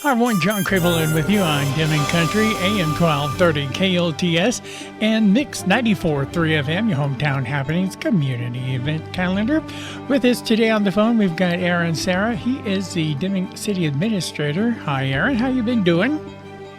Hi, everyone. John Krehbiel in with you on Deming Country, AM 1230 KOTS and Mix 94.3 FM, your hometown happenings community event calendar. With us today on the phone, we've got Aaron Sera. He is the Deming City Administrator. Hi, Aaron. How you been doing?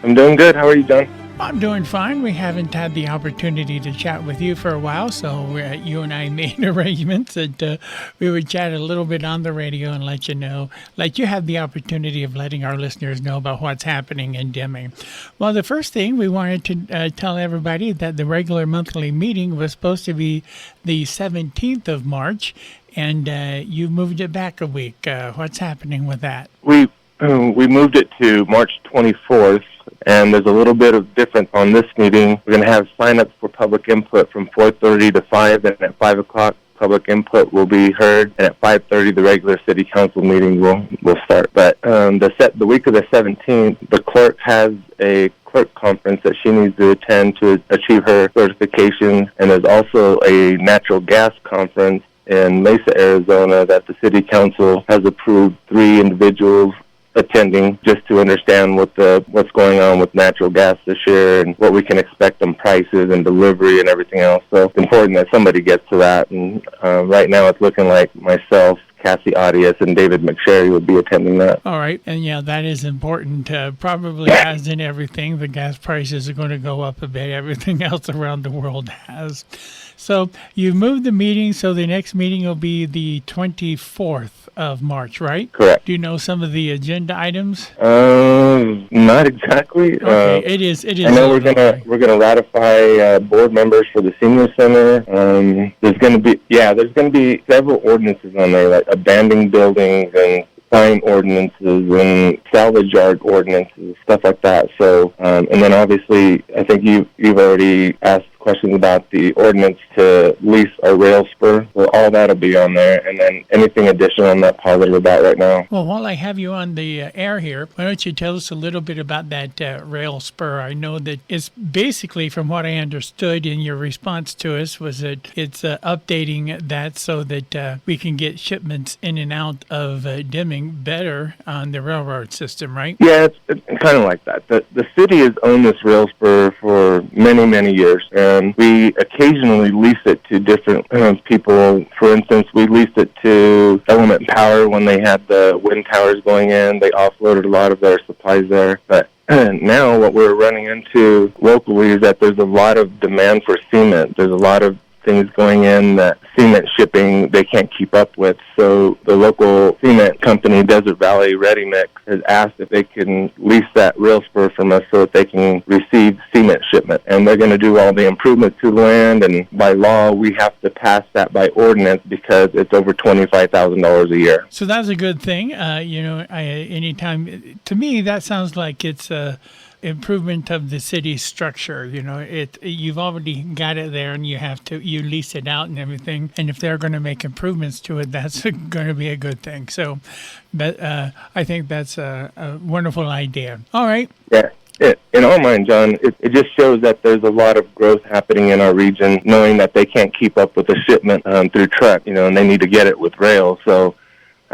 I'm doing good. How are you, John? I'm doing fine. We haven't had the opportunity to chat with you for a while, so you and I made arrangements that we would chat a little bit on the radio and let you have the opportunity of letting our listeners know about what's happening in Deming. Well, the first thing we wanted to tell everybody that the regular monthly meeting was supposed to be the 17th of March, and you moved it back a week. What's happening with that? We moved it to March 24th. And there's a little bit of difference on this meeting. We're going to have sign-ups for public input from 4:30 to 5, and at 5 o'clock, public input will be heard, and at 5:30, the regular city council meeting will start. But the week of the 17th, the clerk has a clerk conference that she needs to attend to achieve her certification, and there's also a natural gas conference in Mesa, Arizona, that the city council has approved 3 individuals attending just to understand what's going on with natural gas this year and what we can expect on prices and delivery and everything else. So it's important that somebody gets to that. And right now it's looking like myself, Cassie Audius, and David McSherry would be attending that. All right. And yeah, that is important. Probably as in everything, the gas prices are going to go up a bit. Everything else around the world has. So you moved the meeting, so the next meeting will be the 24th of March, right? Correct. Do you know some of the agenda items? Not exactly. Okay, it is. I know we're gonna ratify board members for the senior center. There's gonna be several ordinances on there, like abandoned buildings and sign ordinances and salvage yard ordinances, stuff like that. So, and then obviously, I think you've already asked questions about the ordinance to lease a rail spur. So all that'll be on there, and then anything additional I'm not positive about right now. Well, while I have you on the air here, why don't you tell us a little bit about that rail spur? I know that it's basically, from what I understood in your response to us, was that it's updating that so that we can get shipments in and out of Deming better on the railroad system, right? Yeah, it's kind of like that. The city has owned this rail spur for many, many years. And we occasionally lease it to different people. For instance, we leased it to Element Power when they had the wind towers going in. They offloaded a lot of their supplies there. But now what we're running into locally is that there's a lot of demand for cement. There's a lot of things going in that cement shipping they can't keep up with. So the local cement company, Desert Valley Ready Mix, has asked if they can lease that rail spur from us so that they can receive cement shipment. And they're going to do all the improvements to the land, and by law we have to pass that by ordinance because it's over $25,000 a year. So that's a good thing. Anytime, to me, that sounds like it's a improvement of the city's structure. You've already got it there, and you lease it out and everything. And if they're going to make improvements to it, that's going to be a good thing. So, but I think that's a wonderful idea. All right. Yeah. In our mind, John, it just shows that there's a lot of growth happening in our region, knowing that they can't keep up with the shipment through truck, and they need to get it with rail. So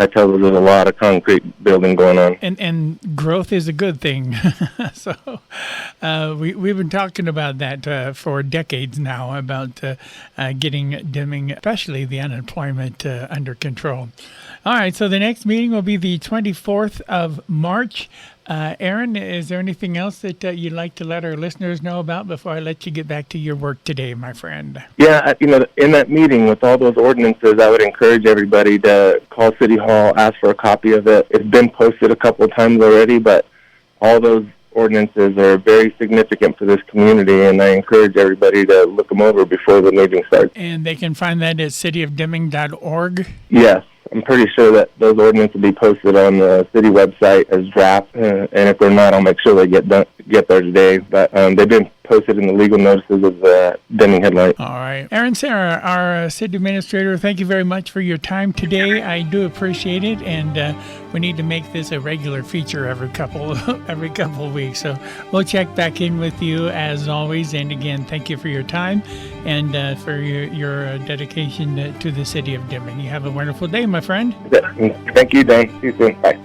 I tell you, there's a lot of concrete building going on. And growth is a good thing. So we've been talking about that for decades now, about getting Deming, especially the unemployment, under control. All right, so the next meeting will be the 24th of March. Aaron, is there anything else that you'd like to let our listeners know about before I let you get back to your work today, my friend? Yeah, in that meeting with all those ordinances, I would encourage everybody to call City Hall, ask for a copy of it. It's been posted a couple of times already, but all those ordinances are very significant for this community, and I encourage everybody to look them over before the meeting starts. And they can find that at cityofdeming.org? Yes. I'm pretty sure that those ordinances will be posted on the city website as draft, and if they're not, I'll make sure they get there today. But they've been posted in the legal notices of the Deming headlight. All right. Aaron Sera, our city administrator, thank you very much for your time today. I do appreciate it, and we need to make this a regular feature every couple of weeks. So we'll check back in with you as always. And again, thank you for your time and for your dedication to the city of Deming. You have a wonderful day, my friend. Thank you, Don. See you soon. Bye.